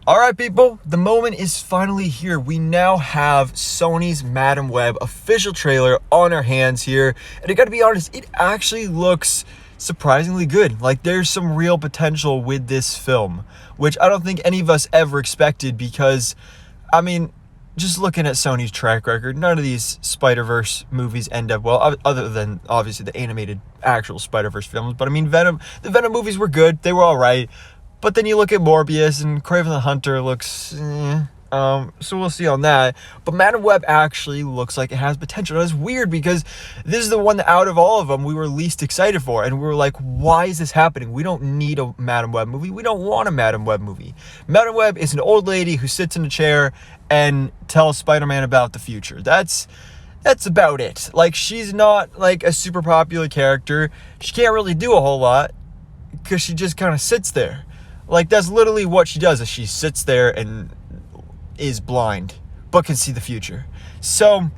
Alright people, the moment is finally here. We now have Sony's Madam Web official trailer on our hands here. And I gotta be honest, it actually looks surprisingly good. Like there's some real potential with this film, which I don't think any of us ever expected because, I mean, just looking at Sony's track record, none of these Spider-Verse movies end up well, other than obviously the animated actual Spider-Verse films. But I mean, the Venom movies were good. They were all right. But then you look at Morbius and Kraven the Hunter looks, so we'll see on that. But Madam Web actually looks like it has potential. And it's weird because this is the one that out of all of them we were least excited for. And we were like, why is this happening? We don't need a Madam Web movie. We don't want a Madam Web movie. Madam Web is an old lady who sits in a chair and tells Spider-Man about the future. That's about it. Like, she's not like a super popular character. She can't really do a whole lot because she just kind of sits there. Like, that's literally what she does, is she sits there and is blind, but can see the future. So,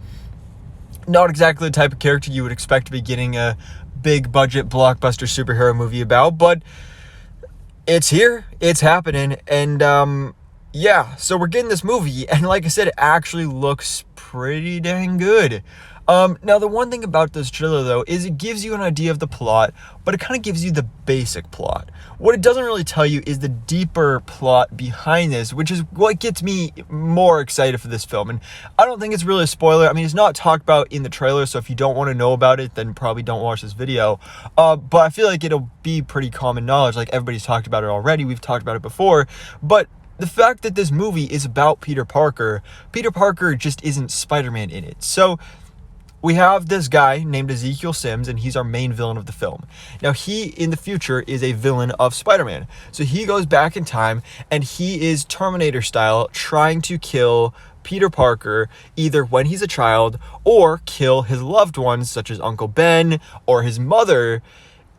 not exactly the type of character you would expect to be getting a big budget blockbuster superhero movie about, but it's here, it's happening, and yeah, so we're getting this movie, and like I said, it actually looks pretty dang good. Now the one thing about this trailer though is it gives you an idea of the plot, but it kind of gives you the basic plot. What it doesn't really tell you is the deeper plot behind this, which is what gets me more excited for this film. And I don't think it's really a spoiler. I mean, it's not talked about in the trailer, so if you don't want to know about it, then probably don't watch this video. But I feel like it'll be pretty common knowledge. Like, everybody's talked about it already. We've talked about it before, but the fact that this movie is about Peter Parker just isn't Spider-Man in it. So we have this guy named Ezekiel Sims, and he's our main villain of the film. Now, he, in the future, is a villain of Spider-Man. So he goes back in time, and he is Terminator style, trying to kill Peter Parker, either when he's a child, or kill his loved ones, such as Uncle Ben, or his mother,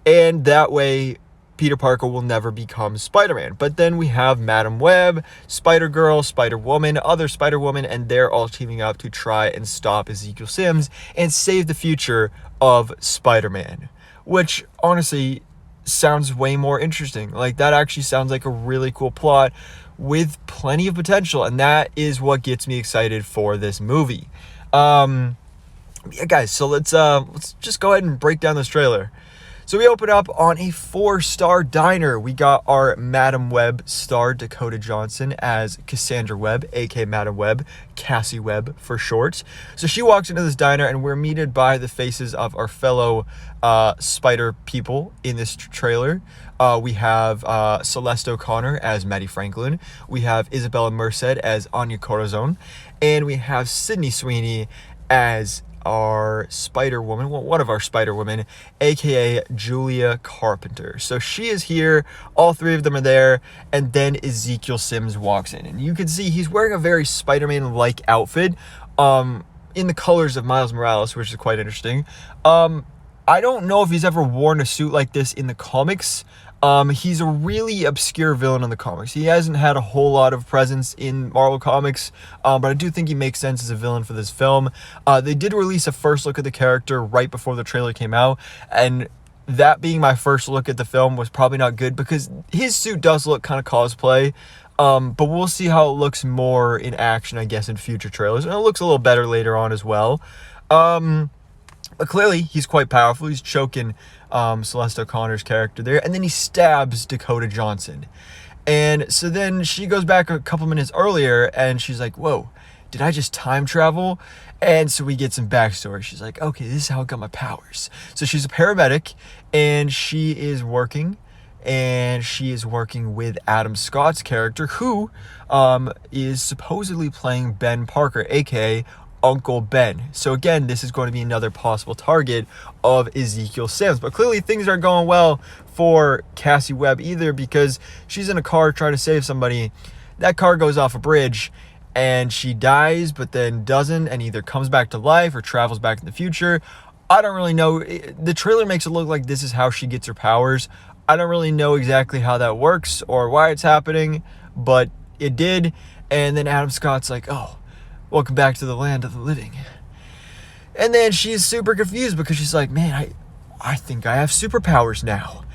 and that way Peter Parker will never become Spider-Man. But then we have Madam Web, Spider-Girl, Spider-Woman, other Spider-Woman, and they're all teaming up to try and stop Ezekiel Sims and save the future of Spider-Man. Which, honestly, sounds way more interesting. Like, that actually sounds like a really cool plot with plenty of potential, and that is what gets me excited for this movie. Yeah, guys, so let's just go ahead and break down this trailer. So we open up on a 4-star diner. We got our Madam Web star Dakota Johnson as Cassandra Webb, aka Madam Web, Cassie Webb for short. So she walks into this diner, and we're meted by the faces of our fellow spider people in this trailer. We have Celeste O'Connor as Maddie Franklin. We have Isabella Merced as Anya Corazon. And we have Sydney Sweeney as our Spider-Woman, well, one of our Spider-Women, aka Julia Carpenter. So she is here, all three of them are there, and then Ezekiel Sims walks in. And you can see he's wearing a very Spider-Man-like outfit, in the colors of Miles Morales, which is quite interesting. I don't know if he's ever worn a suit like this in the comics. He's a really obscure villain in the comics. He hasn't had a whole lot of presence in Marvel Comics, but I do think he makes sense as a villain for this film. They did release a first look at the character right before the trailer came out, and that being my first look at the film was probably not good because his suit does look kind of cosplay, but we'll see how it looks more in action, I guess, in future trailers, and it looks a little better later on as well. But clearly, he's quite powerful. He's choking Celeste O'Connor's character there. And then he stabs Dakota Johnson. And so then she goes back a couple minutes earlier, and she's like, whoa, did I just time travel? And so we get some backstory. She's like, okay, this is how I got my powers. So she's a paramedic, and she is working. And she is working with Adam Scott's character, who is supposedly playing Ben Parker, a.k.a. Uncle Ben. So again, this is going to be another possible target of Ezekiel Sims. But clearly things aren't going well for Cassie Webb either, because she's in a car trying to save somebody. That car goes off a bridge and she dies, but then doesn't, and either comes back to life or travels back in the future. I don't really know. The trailer makes it look like this is how she gets her powers. I don't really know exactly how that works or why it's happening, but it did. And then Adam Scott's like, oh, welcome back to the land of the living. And then she's super confused because she's like, man, I think I have superpowers now.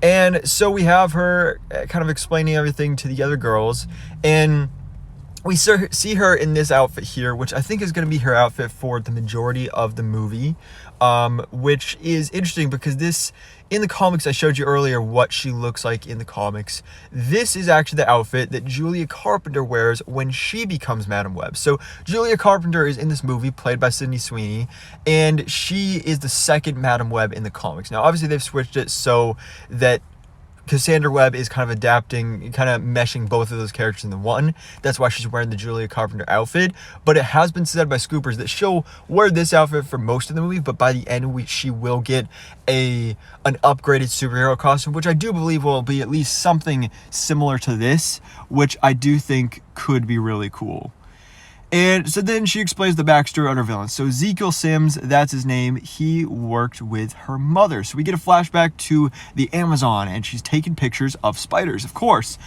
And so we have her kind of explaining everything to the other girls, and we see her in this outfit here, which I think is going to be her outfit for the majority of the movie, which is interesting because this, in the comics, I showed you earlier what she looks like in the comics. This is actually the outfit that Julia Carpenter wears when she becomes Madam Web. So Julia Carpenter is in this movie, played by Sydney Sweeney, and she is the second Madam Web in the comics. Now, obviously, they've switched it so that Cassandra Webb is kind of adapting, kind of meshing both of those characters into one. That's why she's wearing the Julia Carpenter outfit. But it has been said by scoopers that she'll wear this outfit for most of the movie, but by the end she will get an upgraded superhero costume, which I do believe will be at least something similar to this, which I do think could be really cool. And so then she explains the backstory on her villain. So Ezekiel Sims, that's his name, he worked with her mother. So we get a flashback to the Amazon, and she's taking pictures of spiders. Of course,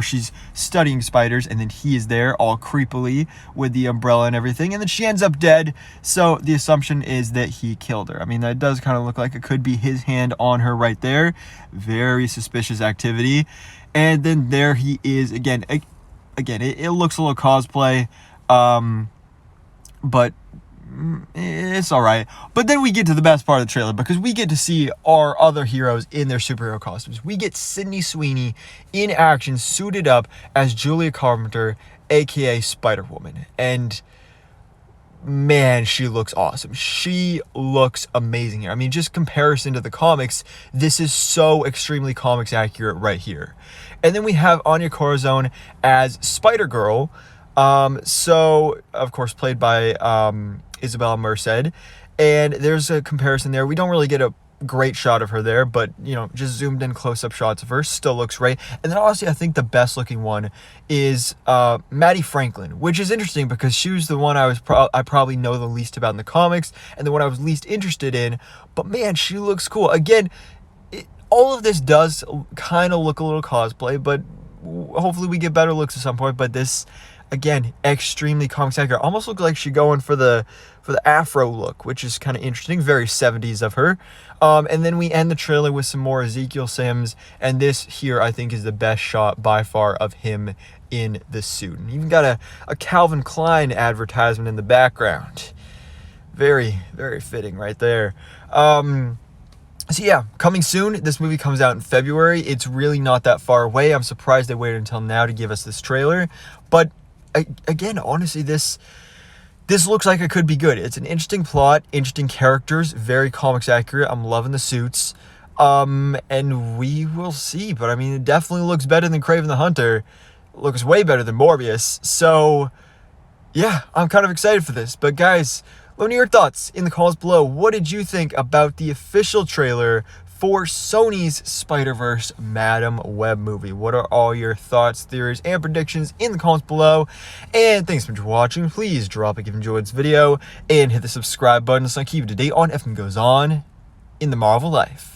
she's studying spiders, and then he is there all creepily with the umbrella and everything, and then she ends up dead. So the assumption is that he killed her. I mean, that does kind of look like it could be his hand on her right there. Very suspicious activity. And then there he is again. It looks a little cosplay. But it's all right. But then we get to the best part of the trailer, because we get to see our other heroes in their superhero costumes. We get Sydney Sweeney in action, suited up as Julia Carpenter, aka Spider-Woman. And man, she looks awesome. She looks amazing here. I mean, just comparison to the comics, this is so extremely comics accurate right here. And then we have Anya Corazon as Spider-Girl. So of course played by Isabella Merced, and there's a comparison there. We don't really get a great shot of her there, but just zoomed in close-up shots of her, still looks great. And then honestly, I think the best looking one is Maddie Franklin, which is interesting because she was the one I probably know the least about in the comics, and the one I was least interested in. But man, she looks cool. Again, all of this does kind of look a little cosplay, but hopefully we get better looks at some point. But this, again, extremely comics accurate. Almost looks like she's going for the afro look, which is kind of interesting. Very 70s of her. And then we end the trailer with some more Ezekiel Sims, and this here I think is the best shot by far of him in the suit. And even got a Calvin Klein advertisement in the background. Very, very fitting right there. So yeah, coming soon. This movie comes out in February. It's really not that far away. I'm surprised they waited until now to give us this trailer. But again, honestly, this looks like it could be good. It's an interesting plot, interesting characters, very comics accurate. I'm loving the suits. And we will see. But I mean, it definitely looks better than Kraven the Hunter. It looks way better than Morbius. So yeah, I'm kind of excited for this. But guys, let me know your thoughts in the comments below. What did you think about the official trailer for Sony's Spider-Verse Madam Web movie? What are all your thoughts, theories, and predictions in the comments below? And thanks so much for watching. Please drop a like if you enjoyed this video, and hit the subscribe button so I keep you up to date on everything goes on in the Marvel life.